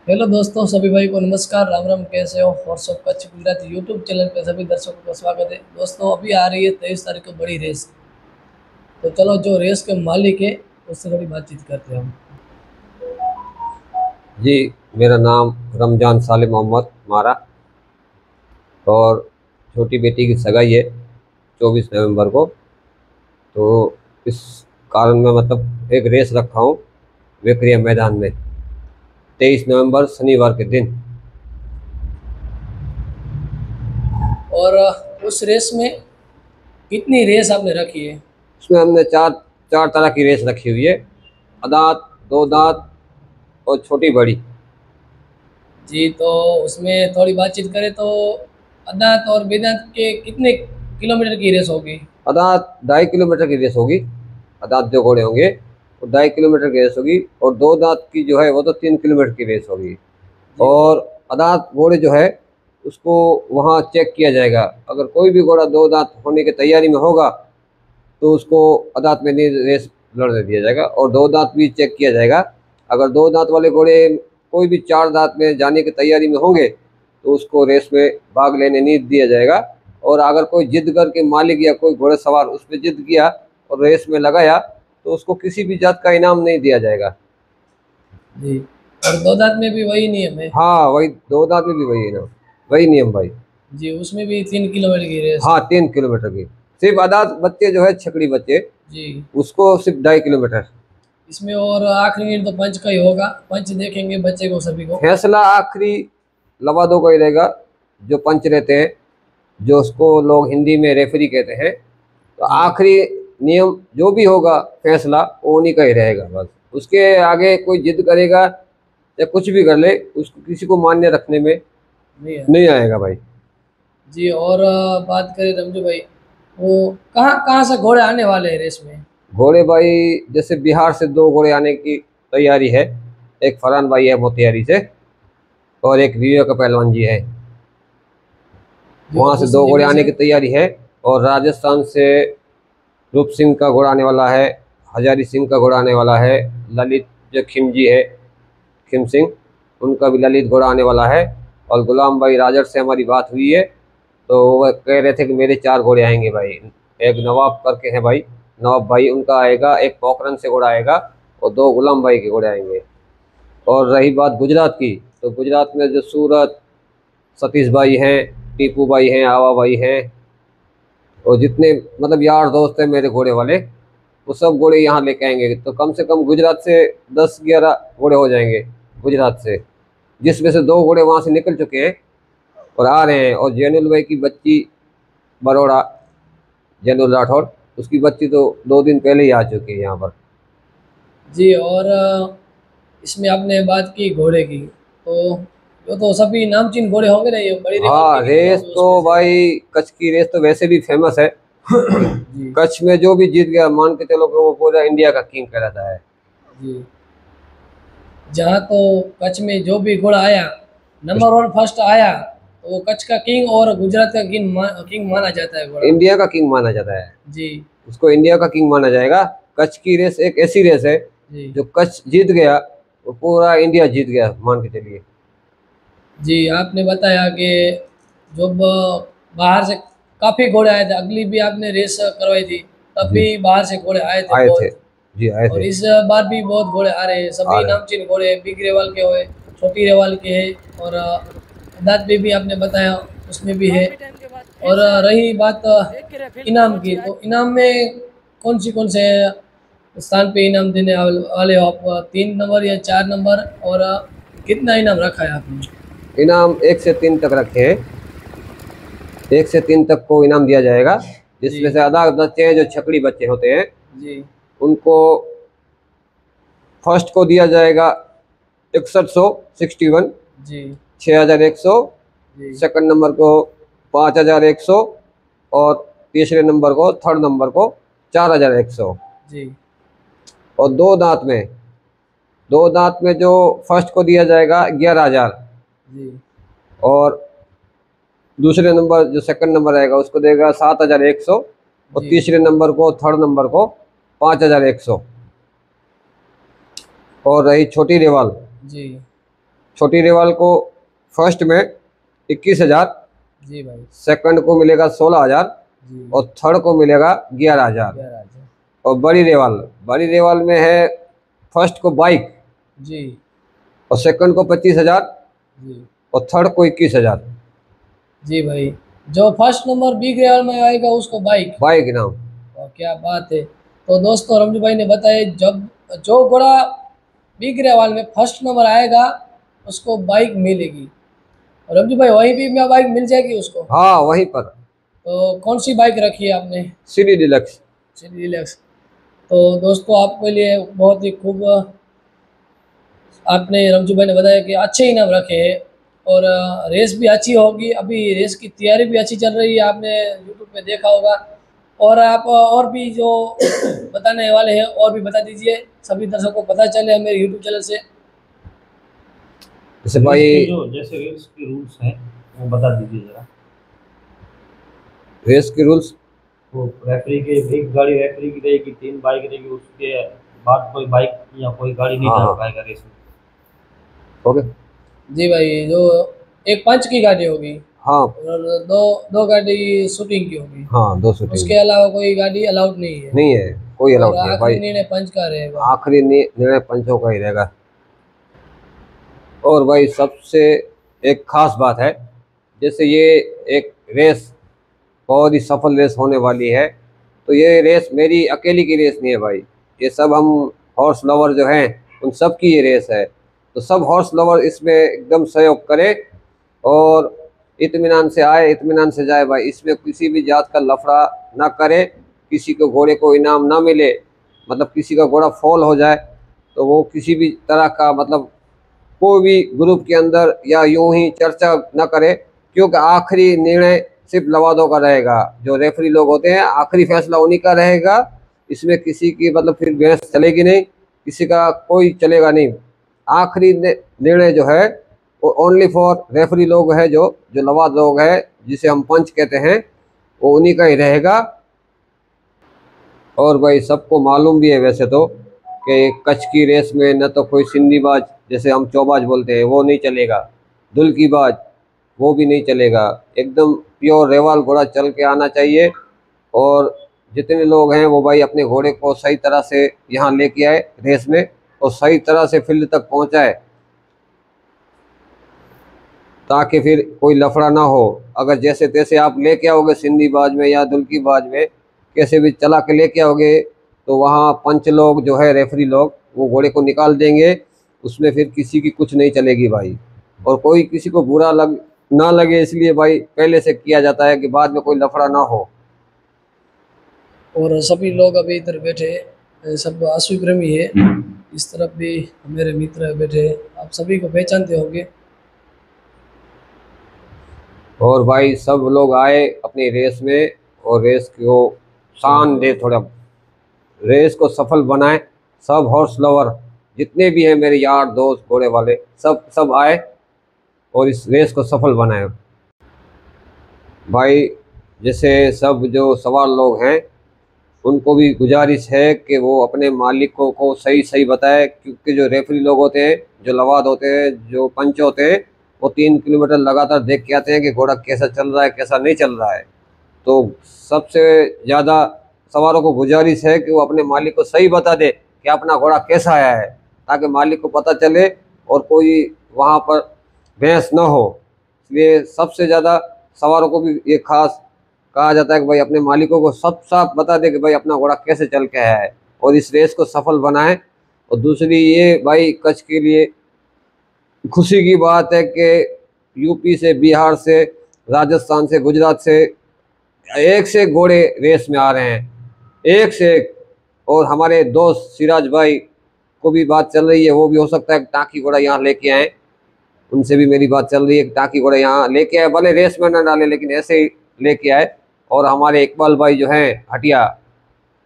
Hello दोस्तों, सभी भाई को नमस्कार, राम राम। कैसे हो? और सब कच्छ गुजराती यूट्यूब चैनल पे सभी दर्शकों का स्वागत है। दोस्तों, अभी आ रही है 23 तारीख को बड़ी रेस। तो चलो, जो रेस के मालिक है उससे थोड़ी बातचीत करते हैं हम। जी, मेरा नाम रमजान सालिम मोहम्मद मारा। और छोटी बेटी की सगाई है 24 नवंबर को। तो इस कारण मैं एक रेस रखा हूँ वेकरिया मैदान में 23 नवंबर शनिवार के दिन। और उस रेस में कितनी रेस आपने रखी है? उसमें हमने चार चार तरह की रेस रखी हुई है। अदात, दो दांत और छोटी बड़ी। जी, तो उसमें थोड़ी बातचीत करें तो अदात और बेदांत के कितने किलोमीटर की रेस होगी? अदात 2.5 किलोमीटर की रेस होगी। अदात जो घोड़े होंगे वो 2.5 किलोमीटर की रेस होगी। और दो दांत की जो है वो तो 3 किलोमीटर की रेस होगी। जी। और अदात घोड़े जो है उसको वहाँ चेक किया जाएगा। अगर कोई भी घोड़ा दो दांत होने की तैयारी में होगा तो उसको अदात में नहीं रेस लड़ने दिया जाएगा। और दो दांत भी चेक किया जाएगा। अगर दो दांत वाले घोड़े कोई भी चार दांत में जाने की तैयारी में होंगे तो उसको रेस में भाग लेने नहीं दिया जाएगा। और अगर कोई जिद करके मालिक या कोई घोड़े सवार उस पर जिद किया और रेस में लगाया तो उसको किसी भी जात का इनाम नहीं दिया जाएगा। जी, और दो दांत में भी वही नियम है? हाँ, वही दो दांत में भी वही इनाम, वही नियम भाई। जी, उसमें भी 3 किलोमीटर की रेस हाँ, है? 3 किलोमीटर की। सिर्फ अदात बच्चे जो है छकड़ी बच्चे जी। उसको सिर्फ 2.5 किलोमीटर। इसमें और आखिरी मिनट तो पंच का ही होगा। पंच देखेंगे बच्चे को, सभी को। फैसला आखिरी लवादों का ही रहेगा। जो पंच रहते हैं, जो उसको लोग हिंदी में रेफरी कहते हैं। तो जी। आखिरी नियम जो भी होगा फैसला वो उन्हीं का ही रहेगा बस। उसके आगे कोई जिद करेगा या कुछ भी कर ले उसको किसी को मान्य रखने में नहीं है? नहीं आएगा भाई। जी, और बात करें रमजू भाई, वो कहाँ कहाँ से घोड़े आने वाले हैं रेस में? घोड़े भाई जैसे बिहार से दो घोड़े आने की तैयारी है। एक फरहान भाई है मोतिहारी से और एक विवेक पहलवान जी है। जी, और वहाँ से दो दूसरी घोड़े टीम आने से? की तैयारी है। और राजस्थान से रूप सिंह का घोड़ा आने वाला है। हजारी सिंह का घोड़ा आने वाला है। ललित जो खिमजी है, खिम सिंह, उनका भी ललित घोड़ा आने वाला है। और गुलाम भाई राजर से हमारी बात हुई है तो वह कह रहे थे कि मेरे चार घोड़े आएंगे भाई। एक नवाब करके हैं भाई, नवाब भाई उनका आएगा। एक पोखरन से घोड़ा आएगा और दो गुलाम भाई के घोड़े आएंगे। और रही बात गुजरात की, तो गुजरात में जो सूरत सतीश भाई हैं, टीपू भाई हैं, आवा भाई हैं और जितने यार दोस्त हैं मेरे घोड़े वाले, वो सब घोड़े यहाँ लेके आएंगे। तो कम से कम गुजरात से 10-11 घोड़े हो जाएंगे गुजरात से, जिसमें से दो घोड़े वहाँ से निकल चुके हैं और आ रहे हैं। और जैनुल भाई की बच्ची बरोड़ा, जैनुल राठौर, उसकी बच्ची तो 2 दिन पहले ही आ चुकी है यहाँ पर। जी, और इसमें आपने बात की घोड़े की, तो वो तो सभी नामचीन घोड़े होंगे ना? ये बड़ी रकम हाँ, की कितनी रेस होगी तो उसमें से? भाई कच्छ की रेस तो वैसे भी फेमस है। जी। कच्छ में जो भी जीत गया मान के चलो कि वो पूरा इंडिया का किंग कहलाता है। जी, जहाँ तो कच्छ में जो भी घोड़ा आया, नंबर वन फर्स्ट आया, तो वो कच्छ का किंग और गुजरात का किंग माना जाता है घोड़ा। इंडिया का किंग माना जाता है। जी। उसको इंडिया का किंग माना जाएगा। कच्छ की रेस एक ऐसी रेस है, जी। जो कच्छ जीत गया वो पूरा इंडिया जीत गया मान के चलिए। जी, आपने बताया कि जो बाहर से काफ़ी घोड़े आए थे, अगली भी आपने रेस करवाई थी, तब जी, भी बाहर से घोड़े आए थे आए थे। बहुत। जी, आए और थे। इस बार भी बहुत घोड़े आ रहे हैं, आ सभी रहे हैं। नामचीन घोड़े, बिग रेवाल के हुए, छोटी रेवाल के हैं, और दाँत भी आपने बताया, उसमें भी है। और रही बात इनाम की, तो इनाम में कौन से स्थान पे इनाम देने वाले हो आप? 3 नंबर या 4 नंबर? और कितना इनाम रखा है आपने? इनाम 1 से 3 तक रखे हैं। 1 से 3 तक को इनाम दिया जाएगा। जिसमें जी। से आधा बच्चे हैं जो छकड़ी बच्चे होते हैं, जी। उनको फर्स्ट को दिया जाएगा 6161, जी। 6100। जी। सेकंड नंबर को 5100। और तीसरे नंबर को, थर्ड नंबर को 4100। जी। और दो दांत में जो फर्स्ट को दिया जाएगा 11,000। जी। और दूसरे नंबर जो सेकंड नंबर आएगा उसको देगा 7,100। और जी। तीसरे नंबर को, थर्ड नंबर को 5,100। और रही छोटी रेवाल, जी। छोटी रेवाल को फर्स्ट में 21,000, जी भाई। सेकंड को मिलेगा 16,000 जी। और थर्ड को मिलेगा 11,000। 11,000। और बड़ी रेवाल में है फर्स्ट को बाइक जी। और सेकंड को 25,000 जी। और थर्ड को 21,000। जी भाई, जो फर्स्ट नंबर बिग रेवल में आएगा उसको बाइक। बाइक इनाम। और क्या बात है। तो दोस्तों रमजू भाई ने बताया जब जो घोड़ा बिग रेवल में फर्स्ट नंबर आएगा उसको बाइक मिलेगी। और रमजू भाई वहीं भी मैं बाइक मिल जाएगी उसको? हाँ वहीं पर। तो कौन सी बाइक रखी है आपने? CD deluxe. CD deluxe. तो दोस्तों आपके लिए बहुत ही खूब आपने रमजू भाई ने बताया कि अच्छे इनाम रखे हैं और रेस भी अच्छी होगी। अभी रेस की तैयारी भी अच्छी चल रही है, आपने यूट्यूब पे देखा होगा। और आप और भी जो बताने वाले हैं और भी बता दीजिए, सभी दर्शकों को पता चले मेरे यूट्यूब चैनल से। जैसे भाई जो जैसे रेस के रूल्स हैं वो बता दीजिए जरा। रेस के रूल्स, वो रेफरी के, एक गाड़ी रेफरी की रहेगी, 3 बाइक रहेगी, उसके बाद कोई बाइक या कोई गाड़ी नहीं हाँ जा हाँ पाएगा रेस में। ओके। जी भाई, जो एक पंच की गाड़ी होगी हाँ और दो दो गाड़ी शूटिंग की होगी। हाँ 2 शूटिंग। उसके अलावा कोई गाड़ी अलाउड नहीं है। नहीं है, कोई और अलाउड नहीं है आखिरी भाई। निर्णय पंच का रहेगा। आखिरी निर्णय पंचों का ही रहेगा। और भाई सबसे एक खास बात है, जैसे ये एक रेस बहुत ही सफल रेस होने वाली है, तो ये रेस मेरी अकेली की रेस नहीं है भाई। ये सब हम हॉर्स लवर जो हैं उन सब की ये रेस है। तो सब हॉर्स लवर इसमें एकदम सहयोग करें और इत्मीनान से आए इत्मीनान से जाए भाई। इसमें किसी भी जात का लफड़ा ना करे, किसी को घोड़े को इनाम ना मिले, मतलब किसी का घोड़ा फॉल हो जाए तो वो किसी भी तरह का मतलब कोई भी ग्रुप के अंदर या यूं ही चर्चा न करे, क्योंकि आखिरी निर्णय सिर्फ लवादों का रहेगा। जो रेफरी लोग होते हैं आखिरी फैसला उन्हीं का रहेगा। इसमें किसी की मतलब फिर बहस चलेगी नहीं, किसी का कोई चलेगा नहीं। आखिरी निर्णय जो है वो ओनली फॉर रेफरी लोग है, जो जो लवाद लोग है जिसे हम पंच कहते हैं, वो उन्हीं का ही रहेगा। और भाई सबको मालूम भी है वैसे तो कि कच्छ की रेस में न तो कोई सिंधीबाज जैसे हम चौबाज बोलते हैं वो नहीं चलेगा, दुल्कीबाज वो भी नहीं चलेगा। एकदम प्योर रेवाल घोड़ा चल के आना चाहिए। और जितने लोग हैं वो भाई अपने घोड़े को सही तरह से यहाँ लेके आए रेस में और सही तरह से फील्ड तक पहुँचाए, ताकि फिर कोई लफड़ा ना हो। अगर जैसे तैसे आप लेके आओगे सिंधीबाज में या दुल्कीबाज में कैसे भी चला के लेके आओगे तो वहाँ पंच लोग जो है रेफरी लोग वो घोड़े को निकाल देंगे, उसमें फिर किसी की कुछ नहीं चलेगी भाई। और कोई किसी को बुरा ना लगे इसलिए भाई पहले से किया जाता है कि बाद में कोई लफड़ा ना हो। और सभी लोग अभी इधर बैठे सब आंसू प्रेमी है। इस तरफ भी मेरे मित्र बैठे, आप सभी को पहचानते होंगे। और भाई सब लोग आए अपनी रेस में और रेस को शान दे, थोड़ा रेस को सफल बनाए। सब हॉर्स लवर जितने भी हैं मेरे यार दोस्त घोड़े वाले सब आए और इस रेस को सफल बनाए भाई। जैसे सब जो सवार लोग हैं उनको भी गुजारिश है कि वो अपने मालिकों को सही सही बताए, क्योंकि जो रेफरी लोग होते हैं, जो लवाद होते हैं, जो पंच होते हैं, वो 3 किलोमीटर लगातार देख के आते हैं कि घोड़ा कैसा चल रहा है कैसा नहीं चल रहा है। तो सबसे ज़्यादा सवारों को गुजारिश है कि वो अपने मालिक को सही बता दे कि अपना घोड़ा कैसा आया है, ताकि मालिक को पता चले और कोई वहाँ पर बहस न हो। इसलिए सबसे ज़्यादा सवारों को भी ये खास कहा जाता है कि भाई अपने मालिकों को सब साफ बता दे कि भाई अपना घोड़ा कैसे चल के आया है और इस रेस को सफल बनाए। और दूसरी ये भाई कच्छ के लिए खुशी की बात है कि यूपी से, बिहार से, राजस्थान से, गुजरात से एक से एक घोड़े रेस में आ रहे हैं, एक से एक। और हमारे दोस्त सिराज भाई को भी बात चल रही है, वो भी हो सकता है टाँकी घोड़ा यहाँ लेके आए, उनसे भी मेरी बात चल रही है कि टाँकी घोड़ा यहाँ लेके आए, भले रेस में न डाले लेकिन ऐसे ही लेके आए। और हमारे इकबाल भाई जो हैं हटिया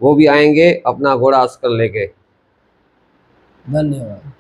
वो भी आएंगे अपना घोड़ा अस्कर लेके। धन्यवाद।